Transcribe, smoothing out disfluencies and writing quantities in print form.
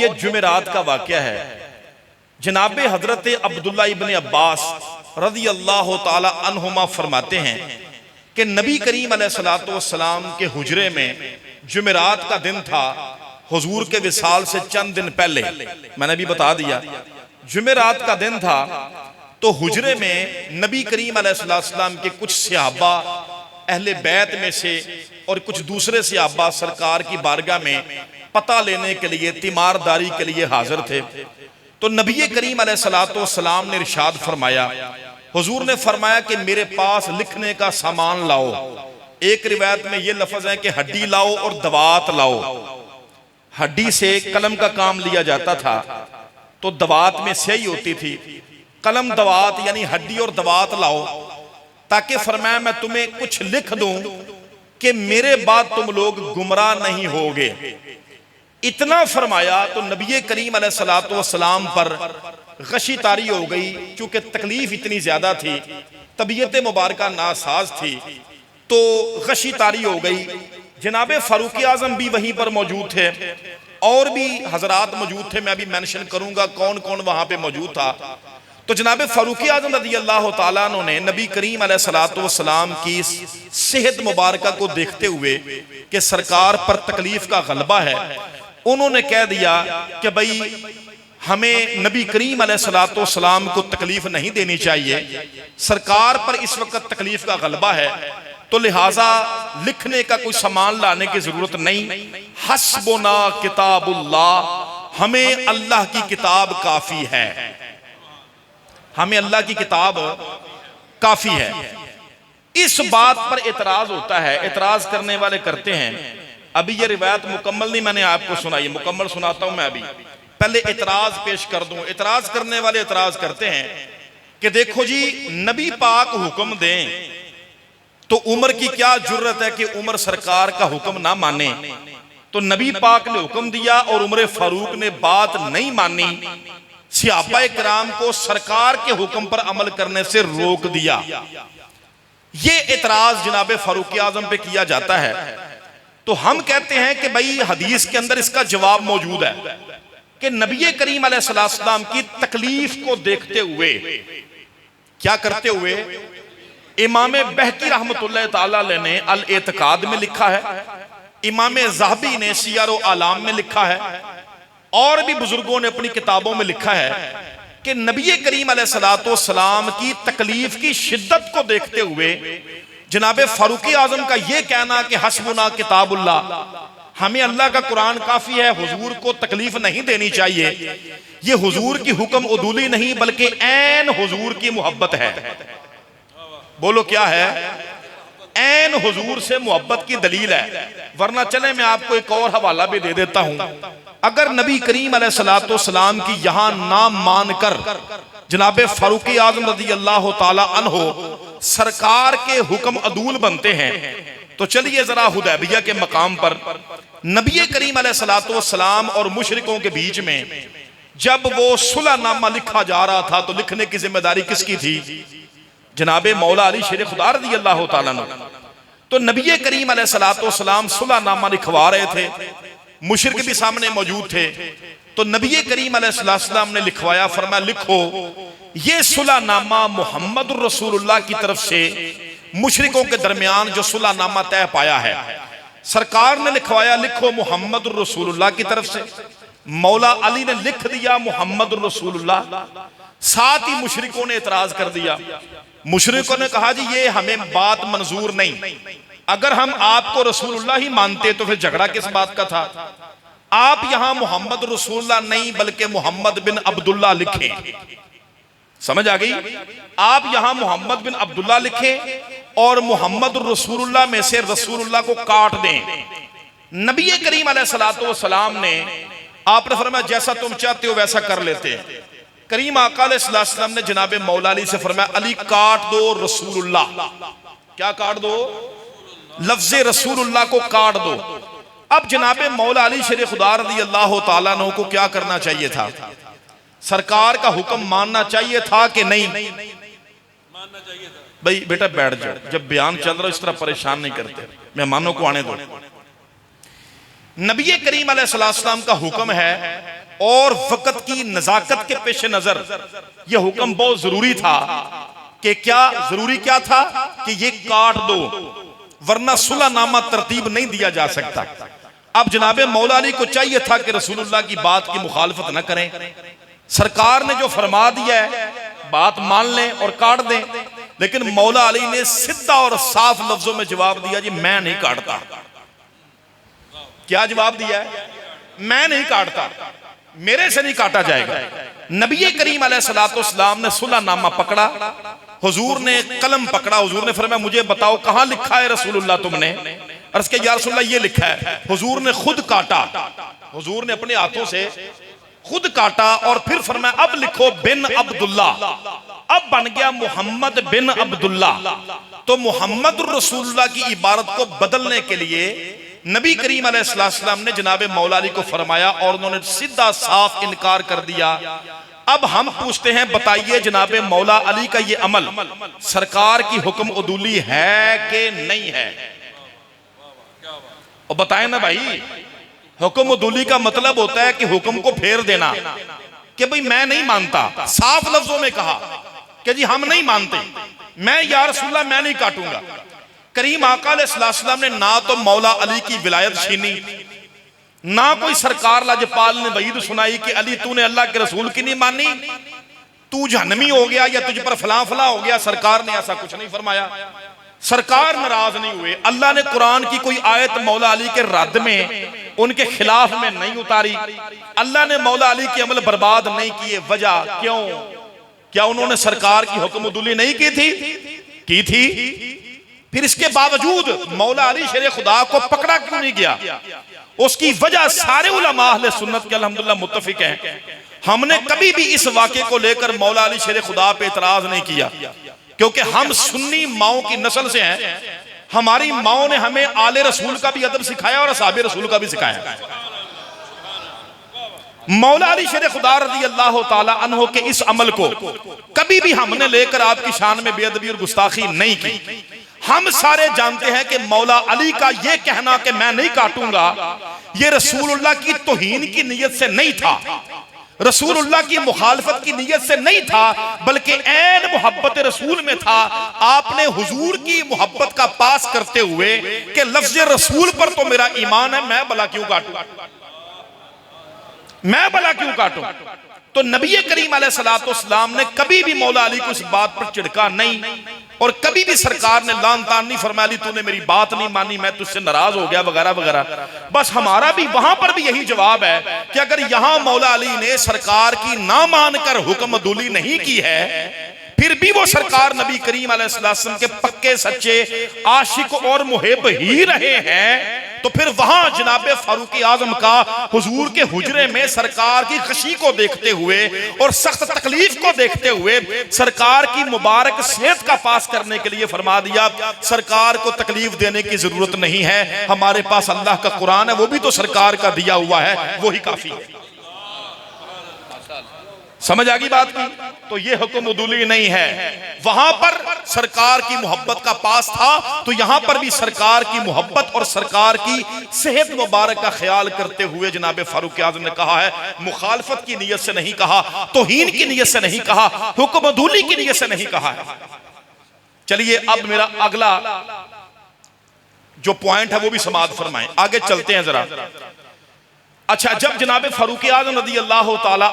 ये जुमेरात का वाक़या है। जनाबे हजरत अब्दुल्ला इब्न अब्बास रज़ी अल्लाह ताला अन्हुमा फरमाते हैं कि नबी करीम अलैहिस्सलातु वस्सलाम के हुजरे में जुमेरात का दिन था। हुजूर के विसाल से चंद दिन पहले, मैंने भी बता दिया, जुमेरात का दिन था। तो हुजरे में नबी करीम अलैहिस्सलाम के कुछ सहाबा अहले बैत में से और कुछ दूसरे सहाबा सरकार की बारगाह में पता लेने के लिए, तीमारदारी के लिए हाजिर थे। तो नबी करीम अलैहिस्सलाम ने इरशाद फरमाया, हुजूर ने फरमाया कि मेरे पास लिखने का सामान लाओ। एक रिवायत में यह लफ्ज है कि हड्डी लाओ और दवात लाओ। हड्डी से कलम का काम लिया जाता था, तो दवात में स्याही होती थी। कलम दवात यानी हड्डी और दवात लाओ, ताकि फरमाया मैं तुम्हें कुछ लिख दूं कि मेरे बाद तुम लोग गुमराह नहीं होगे। इतना फरमाया तो नबी करीम अलैहिस्सलातु वस्सलाम पर गशी तारी हो गई। चूंकि तकलीफ इतनी ज्यादा थी, तबीयत मुबारका नासाज थी, तो गशी तारी हो गई। जनाबे फारूक आजम भी वहीं पर मौजूद थे और भी हजरात मौजूद थे। मैं भी मेंशन करूंगा कौन कौन वहां पे मौजूद था। तो जनाबे फारूक आजम रज़ी अल्लाह तआला अन्हु ने नबी करीम अलैहिस्सलातु वस्सलाम की सेहत मुबारका को देखते हुए कि सरकार पर तकलीफ का गलबा है, उन्होंने कह दिया कि भाई हमें नबी करीम अलैहिस्सलातु वस्सलाम को तकलीफ नहीं देनी चाहिए, सरकार पर इस वक्त तकलीफ का गलबा है, तो लिहाजा लिखने का कोई सामान लाने की जरूरत नहीं। हस्बुना किताबुल्लाह, हमें अल्लाह की किताब काफी है, हमें अल्लाह की किताब काफी है। इस बात पर एतराज होता है, एतराज करने वाले करते हैं। अभी ये रिवायत मुकम्मल नहीं मैंने आपको सुनाई, मुकम्मल सुनाता हूं मैं। अभी पहले एतराज पेश कर दूं। एतराज करने वाले एतराज करते हैं कि देखो जी, नबी पाक हुक्म दें तो उमर की क्या जुर्रत है कि उमर सरकार का हुक्म ना माने। तो नबी पाक ने हुक्म दिया और उमर फारूक ने बात नहीं मानी, सहाबा किराम को सरकार के हुक्म पर अमल करने से रोक दिया। ये एतराज जनाबे फारूक आजम पे किया जाता है। तो हम कहते हैं कि भाई हदीस के अंदर इसका जवाब मौजूद है कि नबी करीम अलैहिस्सलाम की तकलीफ को देखते हुए, क्या करते हुए, इमाम बहकी रहमतुल्लाह ताला अलैह ने अल एतकाद में लिखा है, इमाम ज़हबी ने सियर आलाम में लिखा है, और भी बुजुर्गों ने अपनी किताबों में लिखा है कि नबी करीम अलैहिस्सलातु वस्सलाम की तकलीफ की शिद्दत को देखते हुए जनाबे फारूक आजम का यह कहना कि हस्बुना किताबुल्लाह, हमें अल्लाह का कुरान काफी है, हुजूर को तकलीफ नहीं देनी चाहिए, ये हुजूर की हुक्म उदूली नहीं बल्कि ऐन हुजूर की मोहब्बत है। बोलो क्या है? ऐन हुजूर से मोहब्बत की दलील है। वरना चले मैं आपको एक और हवाला भी दे देता हूं। अगर नबी करीम अलैहिस्सलातु वस्सलाम की यहां नाम मानकर जनाबे फारूक आजम रज़ी अल्लाह ताला अन्हो सरकार के हुक्म अदूल बनते हैं, तो चलिए जरा हुदैबिया के मकाम पर नबी करीम अलैहिस्सलातु वस्सलाम और मुशरिकों के बीच में जब वो सुलहनामा लिखा जा रहा था, तो लिखने की जिम्मेदारी किसकी थी? जनाबे मौला अली शेर खुदा रज़ी अल्लाह ताला अन्हु। तो नबी करीम अलैहिस्सलातु वस्सलाम सुलहनामा लिखवा रहे थे, मुशरिक भी सामने मौजूद थे। तो नबी करीम अलैहिस्सलाम ने लिखवाया, फरमाया लिखो ये सुलहनामा मोहम्मद रसूलुल्लाह की तरफ से मुशरिकों के दरमियान जो सुलहनामा तय पाया है, सरकार ने लिखवाया लिखो मोहम्मद रसूलुल्लाह की तरफ से। मौला अली ने लिख दिया मोहम्मद रसूलुल्लाह। साथ ही मुशरिकों ने एतराज कर दिया। मुशरिकों ने कहा जी ये हमें बात मंजूर नहीं, अगर हम आपको रसूलुल्लाह ही मानते तो फिर झगड़ा किस बात का था? आप यहां मोहम्मद रसूलुल्लाह नहीं बल्कि मोहम्मद बिन अब्दुल्लाह लिखें। समझ आ गई? आप यहां मोहम्मद बिन अब्दुल्लाह लिखें और मोहम्मद रसूलुल्लाह में से रसूलुल्लाह को काट दें। नबी करीम अलैहिस्सलातु वस्सलाम ने, आपने फरमाया जैसा तुम चाहते हो वैसा कर लेते हैं। करीम आका अलैहिस्सलाम ने जनाबे मौला अली से फरमाया अली काट दो रसूलुल्लाह। क्या काट दो? लफ्ज़ रसूलुल्लाह को काट दो। अब जनाबे मौला अली शेर खुदा रज़ी अल्लाह ताला अन्हु को क्या करना चाहिए था? सरकार का हुक्म मानना चाहिए था कि नहीं? मानना चाहिए था। भाई बेटा बैठ जाओ, जब बयान चल रहा इस तरह परेशान नहीं करते, मेहमानों को आने दो। नबी करीम अलैहिस्सलाम का हुक्म है और वक्त की नजाकत के पेश नजर यह हुक्म बहुत जरूरी था कि क्या जरूरी क्या था कि ये काट दो, वरना सुलहनामा तरतीब नहीं दिया जा सकता। अब जनाबे मौला अली को चाहिए था कि रसूलुल्लाह की बात की मुखालफत न करें। सरकार ने जो फरमा दिया है बात मान लें और काट दें, लेकिन मौला अली ने सीधा और साफ लफ्जों में जवाब दिया, जी मैं नहीं काटता। क्या जवाब दिया है? मैं नहीं काटता, मेरे से नहीं काटा जाएगा। नबी करीम अलैहिस्सलाम ने सुलहनामा पकड़ा, हुजूर ने कलम पकड़ा, हुजूर ने फरमाया मुझे बताओ कहां लिखा है रसूलुल्लाह तुमने? अर्ज़ किया या रसूलुल्लाह ये लिखा है। हुजूर ने खुद काटा, हुजूर ने अपने हाथों से खुद काटा और फिर फरमाया अब लिखो बिन अब्दुल्ला। अब बन गया मोहम्मद बिन अब्दुल्ला। तो मोहम्मद रसूलुल्लाह की इबारत को बदलने के लिए नबी करीम अलैहिस्सलाम ने जनाबे मौला अली को फरमाया और उन्होंने सीधा साफ इनकार कर दिया। अब हम पूछते हैं, बताइए जनाबे मौला अली का ये अमल सरकार की हुक्म उदूली है कि नहीं है? और बताएं ना भाई, हुक्म उदूली का मतलब होता है कि हुक्म को फेर देना कि भाई मैं नहीं मानता। साफ लफ्जों में कहा कि जी हम नहीं मानते, मैं या रसूलुल्लाह मैं नहीं काटूंगा। करीम आका अलैहिस्सलाम ने ना तो मौला अली की विलायत छीनी, ना कोई सरकार लाजपाल ने वईद सुनाई कि अली तूने अल्लाह के रसूल की नहीं मानी, तू जहन्नमी हो गया या तुझ पर फलां फलां हो गया। सरकार ने ऐसा कुछ नहीं फरमाया। सरकार नाराज नहीं हुए। अल्लाह ने कुरान की कोई आयत मौला अली के रद्द में उनके खिलाफ में नहीं उतारी। अल्लाह ने मौला अली के अमल बर्बाद नहीं किए। वजह क्यों? क्या उन्होंने सरकार की हुक्मदुली नहीं की थी? की थी। फिर इसके बावजूद मौला अली शेर खुदा को पकड़ा क्यों नहीं गया? उसकी वजह सारे उलमा अहले सुन्नत के अल्हम्दुलिल्लाह मुत्तफिक हैं। हमने कभी भी इस वाक़े को लेकर मौला अली शेर खुदा पे इतराज नहीं किया, क्योंकि हम सुन्नी माओ की नस्ल से हैं। हमारी माओ ने हमें आले रसूल का भी अदब सिखाया और असहाबे रसूल का भी सिखाया। मौला अली शेर खुदा रज़ी अल्लाह ताला अन्हो के इस अमल को कभी भी हमने लेकर आपकी शान में बेअदबी और गुस्ताखी नहीं की। हम सारे जानते हैं कि मौला अली का यह कहना कि मैं नहीं काटूंगा, यह रसूलुल्लाह की तौहीन की नीयत से नहीं था, रसूलुल्लाह की मुखालफत की नीयत से नहीं था, बल्कि ऐन मोहब्बत रसूल में था। आपने हुजूर की मोहब्बत का पास करते हुए कि लफ्ज़ रसूल पर तो मेरा ईमान है, मैं भला क्यों काटूं, मैं भला क्यों काटूं? तो नबी करीम अलैहिस्सलाम ने कभी भी मौला अली को इस बात पर चिढ़का नहीं और कभी भी सरकार ने लान तान नहीं फरमाया अली तूने मेरी बात नहीं मानी, मैं तुझसे नाराज हो गया वगैरह वगैरह। बस हमारा भी वहां पर भी यही जवाब है कि अगर यहां मौला अली ने सरकार की ना मानकर हुक्मदुली नहीं की है, फिर भी वो सरकार नबी करीम अलैहिस्सलाम के पक्के सच्चे आशिक और मुहिब ही रहे हैं, तो फिर वहां जनाबे फारूक आजम का हुजूर के हुजरे में सरकार की खुशी को देखते हुए और सख्त तकलीफ को देखते हुए सरकार की मुबारक सेहत का पास करने के लिए फरमा दिया सरकार को तकलीफ देने की जरूरत नहीं है, हमारे पास अल्लाह का कुरान है, वो भी तो सरकार का दिया हुआ है, वो ही काफी है। समझ आ गई बात की? तो ये हुक्मदुली नहीं है। वहां पर सरकार की मोहब्बत का पास था, तो यहां पर भी सरकार की मोहब्बत और सरकार की सेहत मुबारक का ख्याल करते हुए जनाब फारूक आज़म ने कहा है, मुखालफत की नीयत से नहीं कहा, तौहीन की नीयत से नहीं कहा, हुक्मदुली की नीयत से नहीं कहा है। चलिए अब मेरा अगला जो पॉइंट है वो भी समाअत फरमाएं, आगे चलते हैं जरा। अच्छा, जब जनाब फारूक आज़म रज़ी अल्लाह ताला